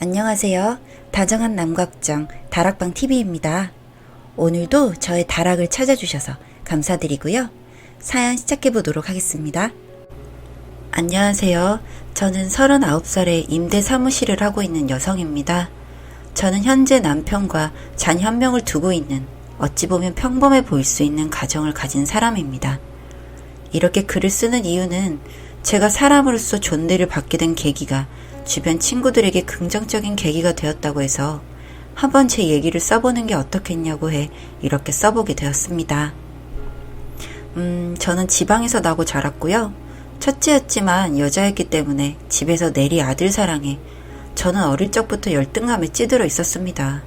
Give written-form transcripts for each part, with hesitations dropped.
안녕하세요. 다정한 남각정 다락방TV입니다. 오늘도 저의 다락을 찾아주셔서 감사드리고요. 사연 시작해보도록 하겠습니다. 안녕하세요. 저는 39살에 임대 사무실을 하고 있는 여성입니다. 저는 현재 남편과 자녀 1명을 두고 있는 어찌 보면 평범해 보일 수 있는 가정을 가진 사람입니다. 이렇게 글을 쓰는 이유는 제가 사람으로서 존대를 받게 된 계기가 주변 친구들에게 긍정적인 계기가 되었다고 해서 한번 제 얘기를 써보는 게 어떻겠냐고 해 이렇게 써보게 되었습니다. 저는 지방에서 나고 자랐고요. 첫째였지만 여자였기 때문에 집에서 내리 아들 사랑에 저는 어릴 적부터 열등감에 찌들어 있었습니다.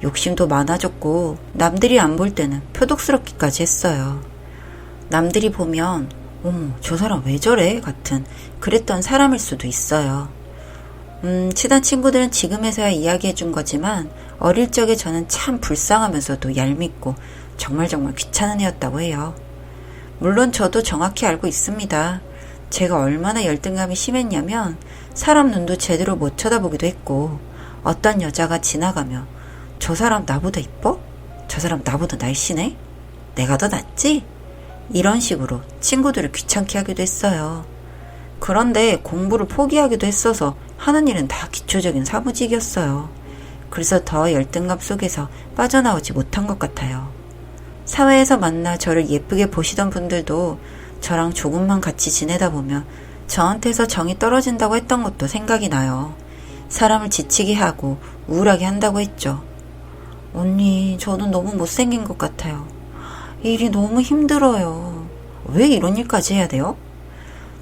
욕심도 많아졌고 남들이 안 볼 때는 표독스럽기까지 했어요. 남들이 보면 어머 저 사람 왜 저래? 같은 그랬던 사람일 수도 있어요. 친한 친구들은 지금에서야 이야기해 준 거지만 어릴 적에 저는 참 불쌍하면서도 얄밉고 정말 귀찮은 애였다고 해요. 물론 저도 정확히 알고 있습니다. 제가 얼마나 열등감이 심했냐면 사람 눈도 제대로 못 쳐다보기도 했고 어떤 여자가 지나가며 저 사람 나보다 이뻐? 저 사람 나보다 날씬해? 내가 더 낫지? 이런 식으로 친구들을 귀찮게 하기도 했어요. 그런데 공부를 포기하기도 했어서 하는 일은 다 기초적인 사무직이었어요. 그래서 더 열등감 속에서 빠져나오지 못한 것 같아요. 사회에서 만나 저를 예쁘게 보시던 분들도 저랑 조금만 같이 지내다 보면 저한테서 정이 떨어진다고 했던 것도 생각이 나요. 사람을 지치게 하고 우울하게 한다고 했죠. 언니, 저는 너무 못생긴 것 같아요. 일이 너무 힘들어요. 왜 이런 일까지 해야 돼요?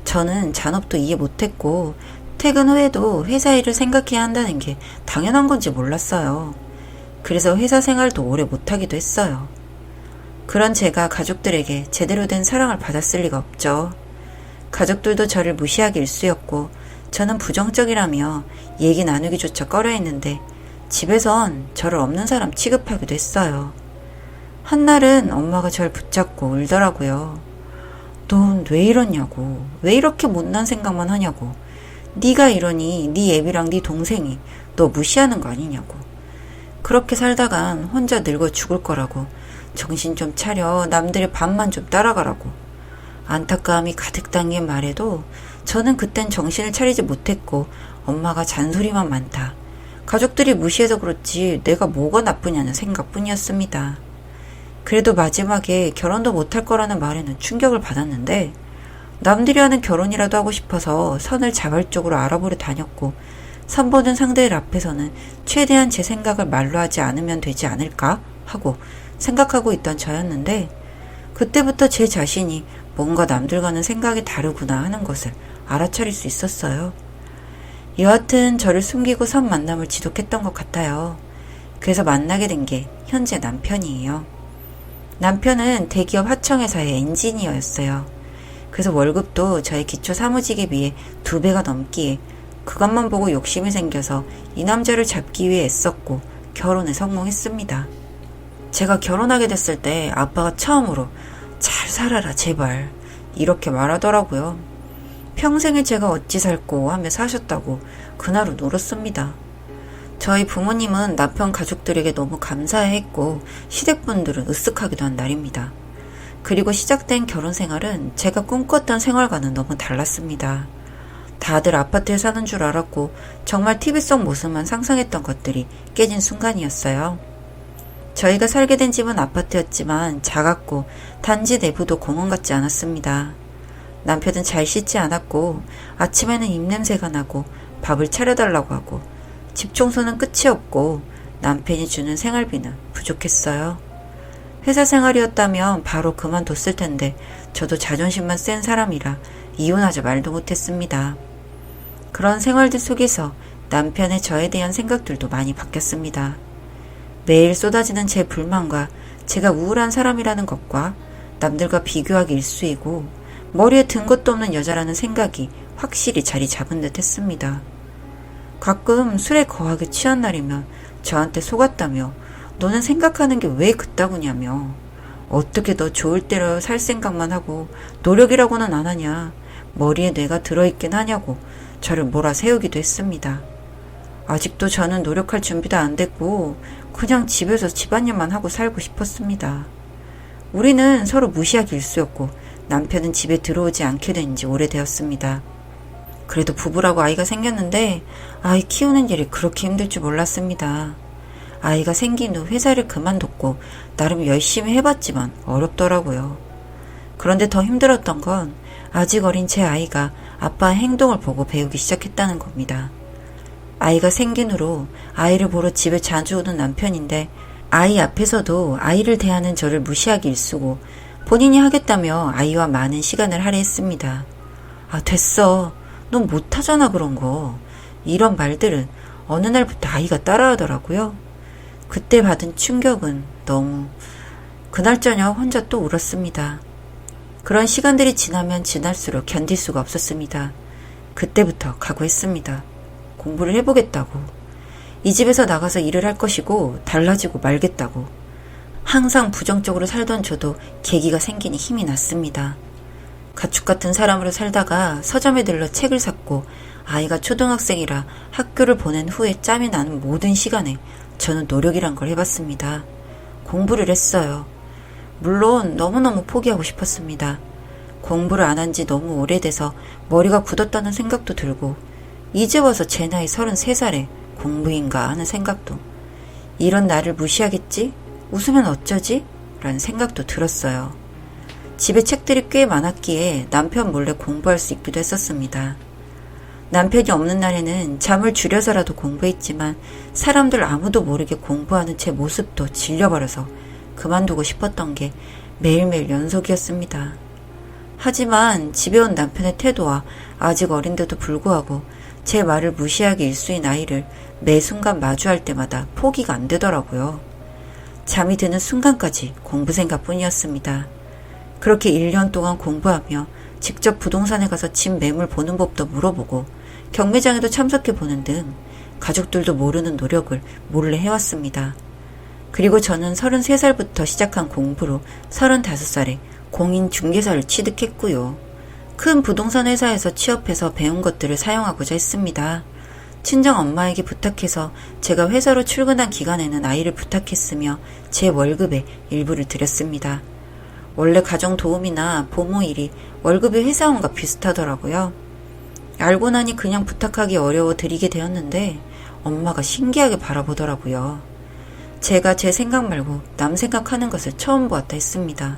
저는 잔업도 이해 못했고 퇴근 후에도 회사 일을 생각해야 한다는 게 당연한 건지 몰랐어요. 그래서 회사 생활도 오래 못하기도 했어요. 그런 제가 가족들에게 제대로 된 사랑을 받았을 리가 없죠. 가족들도 저를 무시하기 일쑤였고 저는 부정적이라며 얘기 나누기조차 꺼려했는데 집에선 저를 없는 사람 취급하기도 했어요. 한날은 엄마가 절 붙잡고 울더라고요. 넌 왜 이러냐고, 왜 이렇게 못난 생각만 하냐고, 네가 이러니 네 애비랑 네 동생이 너 무시하는 거 아니냐고, 그렇게 살다간 혼자 늙어 죽을 거라고, 정신 좀 차려, 남들의 반만 좀 따라가라고. 안타까움이 가득 담긴 말에도 저는 그땐 정신을 차리지 못했고 엄마가 잔소리만 많다, 가족들이 무시해서 그렇지 내가 뭐가 나쁘냐는 생각뿐이었습니다. 그래도 마지막에 결혼도 못할 거라는 말에는 충격을 받았는데 남들이 하는 결혼이라도 하고 싶어서 선을 자발적으로 알아보려 다녔고 선보는 상대들 앞에서는 최대한 제 생각을 말로 하지 않으면 되지 않을까 하고 생각하고 있던 저였는데 그때부터 제 자신이 뭔가 남들과는 생각이 다르구나 하는 것을 알아차릴 수 있었어요. 여하튼 저를 숨기고 선 만남을 지속했던 것 같아요. 그래서 만나게 된 게 현재 남편이에요. 남편은 대기업 하청회사의 엔지니어였어요. 그래서 월급도 저의 기초 사무직에 비해 2배가 넘기에 그것만 보고 욕심이 생겨서 이 남자를 잡기 위해 애썼고 결혼에 성공했습니다. 제가 결혼하게 됐을 때 아빠가 처음으로 잘 살아라 제발 이렇게 말하더라고요. 평생을 제가 어찌 살고 하며 사셨다고 그날을 울었습니다. 저희 부모님은 남편 가족들에게 너무 감사해했고 시댁분들은 으쓱하기도 한 날입니다. 그리고 시작된 결혼 생활은 제가 꿈꿨던 생활과는 너무 달랐습니다. 다들 아파트에 사는 줄 알았고 정말 TV 속 모습만 상상했던 것들이 깨진 순간이었어요. 저희가 살게 된 집은 아파트였지만 작았고 단지 내부도 공원 같지 않았습니다. 남편은 잘 씻지 않았고 아침에는 입냄새가 나고 밥을 차려달라고 하고 집 청소는 끝이 없고 남편이 주는 생활비는 부족했어요. 회사 생활이었다면 바로 그만뒀을 텐데 저도 자존심만 센 사람이라 이혼하자 말도 못했습니다. 그런 생활들 속에서 남편의 저에 대한 생각들도 많이 바뀌었습니다. 매일 쏟아지는 제 불만과 제가 우울한 사람이라는 것과 남들과 비교하기 일쑤이고 머리에 든 것도 없는 여자라는 생각이 확실히 자리 잡은 듯 했습니다. 가끔 술에 거하게 취한 날이면 저한테 속았다며 너는 생각하는 게 왜 그따구냐며 어떻게 너 좋을 대로 살 생각만 하고 노력이라고는 안 하냐 머리에 뇌가 들어있긴 하냐고 저를 몰아세우기도 했습니다. 아직도 저는 노력할 준비도 안 됐고 그냥 집에서 집안일만 하고 살고 싶었습니다. 우리는 서로 무시하기 일쑤였고 남편은 집에 들어오지 않게 된 지 오래되었습니다. 그래도 부부라고 아이가 생겼는데 아이 키우는 일이 그렇게 힘들 줄 몰랐습니다. 아이가 생긴 후 회사를 그만뒀고 나름 열심히 해봤지만 어렵더라고요. 그런데 더 힘들었던 건 아직 어린 제 아이가 아빠의 행동을 보고 배우기 시작했다는 겁니다. 아이가 생긴 후로 아이를 보러 집에 자주 오는 남편인데 아이 앞에서도 아이를 대하는 저를 무시하기 일쑤고 본인이 하겠다며 아이와 많은 시간을 할애했습니다. 아, 됐어. 넌 못하잖아 그런 거. 이런 말들은 어느 날부터 아이가 따라하더라고요. 그때 받은 충격은 너무... 그날 저녁 혼자 또 울었습니다. 그런 시간들이 지나면 지날수록 견딜 수가 없었습니다. 그때부터 각오했습니다. 공부를 해보겠다고. 이 집에서 나가서 일을 할 것이고 달라지고 말겠다고. 항상 부정적으로 살던 저도 계기가 생기니 힘이 났습니다. 가축 같은 사람으로 살다가 서점에 들러 책을 샀고 아이가 초등학생이라 학교를 보낸 후에 짬이 나는 모든 시간에 저는 노력이란 걸 해봤습니다. 공부를 했어요. 물론 너무너무 포기하고 싶었습니다. 공부를 안 한 지 너무 오래돼서 머리가 굳었다는 생각도 들고 이제 와서 제 나이 33살에 공부인가 하는 생각도, 이런 나를 무시하겠지? 웃으면 어쩌지? 라는 생각도 들었어요. 집에 책들이 꽤 많았기에 남편 몰래 공부할 수 있기도 했었습니다. 남편이 없는 날에는 잠을 줄여서라도 공부했지만 사람들 아무도 모르게 공부하는 제 모습도 질려버려서 그만두고 싶었던 게 매일매일 연속이었습니다. 하지만 집에 온 남편의 태도와 아직 어린데도 불구하고 제 말을 무시하기 일쑤인 아이를 매 순간 마주할 때마다 포기가 안 되더라고요. 잠이 드는 순간까지 공부 생각뿐이었습니다. 그렇게 1년 동안 공부하며 직접 부동산에 가서 집 매물 보는 법도 물어보고 경매장에도 참석해보는 등 가족들도 모르는 노력을 몰래 해왔습니다. 그리고 저는 33살부터 시작한 공부로 35살에 공인중개사를 취득했고요. 큰 부동산 회사에서 취업해서 배운 것들을 사용하고자 했습니다. 친정 엄마에게 부탁해서 제가 회사로 출근한 기간에는 아이를 부탁했으며 제 월급의 일부를 드렸습니다. 원래 가정도움이나 보모 일이 월급이 회사원과 비슷하더라고요. 알고 나니 그냥 부탁하기 어려워 드리게 되었는데 엄마가 신기하게 바라보더라고요. 제가 제 생각 말고 남 생각하는 것을 처음 보았다 했습니다.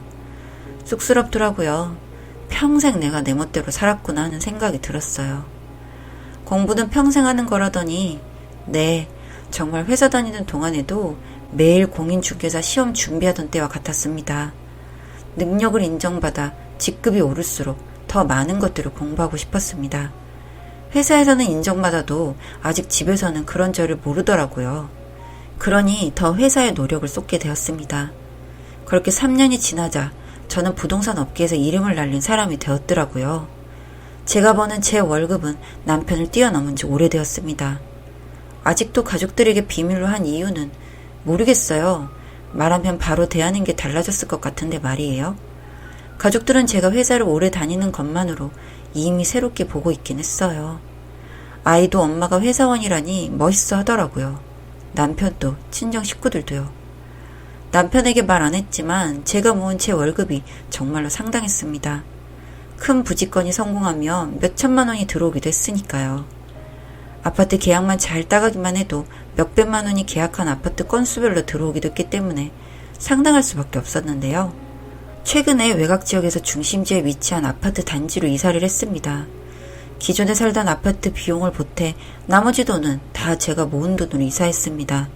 쑥스럽더라고요. 평생 내가 내 멋대로 살았구나 하는 생각이 들었어요. 공부는 평생 하는 거라더니 네, 정말 회사 다니는 동안에도 매일 공인중개사 시험 준비하던 때와 같았습니다. 능력을 인정받아 직급이 오를수록 더 많은 것들을 공부하고 싶었습니다. 회사에서는 인정받아도 아직 집에서는 그런 저를 모르더라고요. 그러니 더 회사에 노력을 쏟게 되었습니다. 그렇게 3년이 지나자 저는 부동산 업계에서 이름을 날린 사람이 되었더라고요. 제가 버는 제 월급은 남편을 뛰어넘은 지 오래되었습니다. 아직도 가족들에게 비밀로 한 이유는 모르겠어요. 말하면 바로 대하는 게 달라졌을 것 같은데 말이에요. 가족들은 제가 회사를 오래 다니는 것만으로 이미 새롭게 보고 있긴 했어요. 아이도 엄마가 회사원이라니 멋있어 하더라고요. 남편도 친정 식구들도요. 남편에게 말 안 했지만 제가 모은 제 월급이 정말로 상당했습니다. 큰 부직건이 성공하면 몇 천만 원이 들어오기도 했으니까요. 아파트 계약만 잘 따가기만 해도 몇백만 원이 계약한 아파트 건수별로 들어오기도 했기 때문에 상당할 수밖에 없었는데요. 최근에 외곽 지역에서 중심지에 위치한 아파트 단지로 이사를 했습니다. 기존에 살던 아파트 비용을 보태 나머지 돈은 다 제가 모은 돈으로 이사했습니다.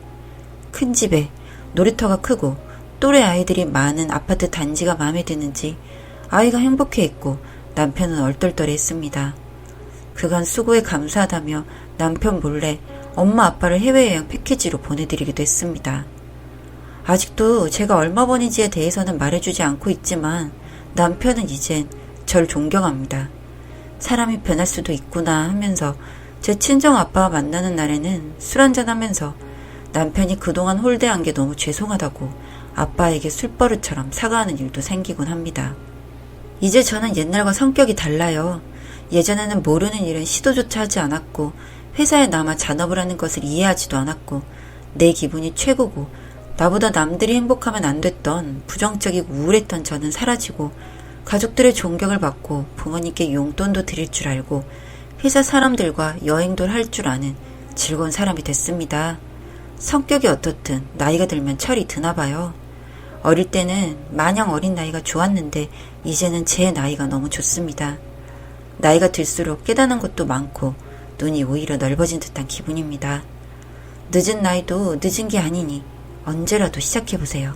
큰 집에 놀이터가 크고 또래 아이들이 많은 아파트 단지가 마음에 드는지 아이가 행복해했고 남편은 얼떨떨해했습니다. 그간 수고에 감사하다며 남편 몰래 엄마 아빠를 해외여행 패키지로 보내드리기도 했습니다. 아직도 제가 얼마 버는지에 대해서는 말해주지 않고 있지만 남편은 이젠 절 존경합니다. 사람이 변할 수도 있구나 하면서 제 친정 아빠와 만나는 날에는 술 한잔하면서 남편이 그동안 홀대한 게 너무 죄송하다고 아빠에게 술버릇처럼 사과하는 일도 생기곤 합니다. 이제 저는 옛날과 성격이 달라요. 예전에는 모르는 일은 시도조차 하지 않았고 회사에 남아 잔업을 하는 것을 이해하지도 않았고 내 기분이 최고고 나보다 남들이 행복하면 안 됐던 부정적이고 우울했던 저는 사라지고 가족들의 존경을 받고 부모님께 용돈도 드릴 줄 알고 회사 사람들과 여행도 할 줄 아는 즐거운 사람이 됐습니다. 성격이 어떻든 나이가 들면 철이 드나 봐요. 어릴 때는 마냥 어린 나이가 좋았는데 이제는 제 나이가 너무 좋습니다. 나이가 들수록 깨닫는 것도 많고 눈이 오히려 넓어진 듯한 기분입니다. 늦은 나이도 늦은 게 아니니 언제라도 시작해보세요.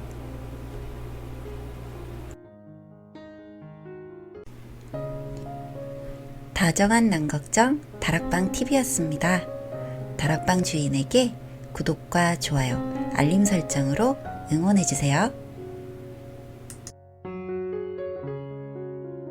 다정한 남걱정 다락방 TV였습니다. 다락방 주인에게 구독과 좋아요, 알림 설정으로 응원해주세요.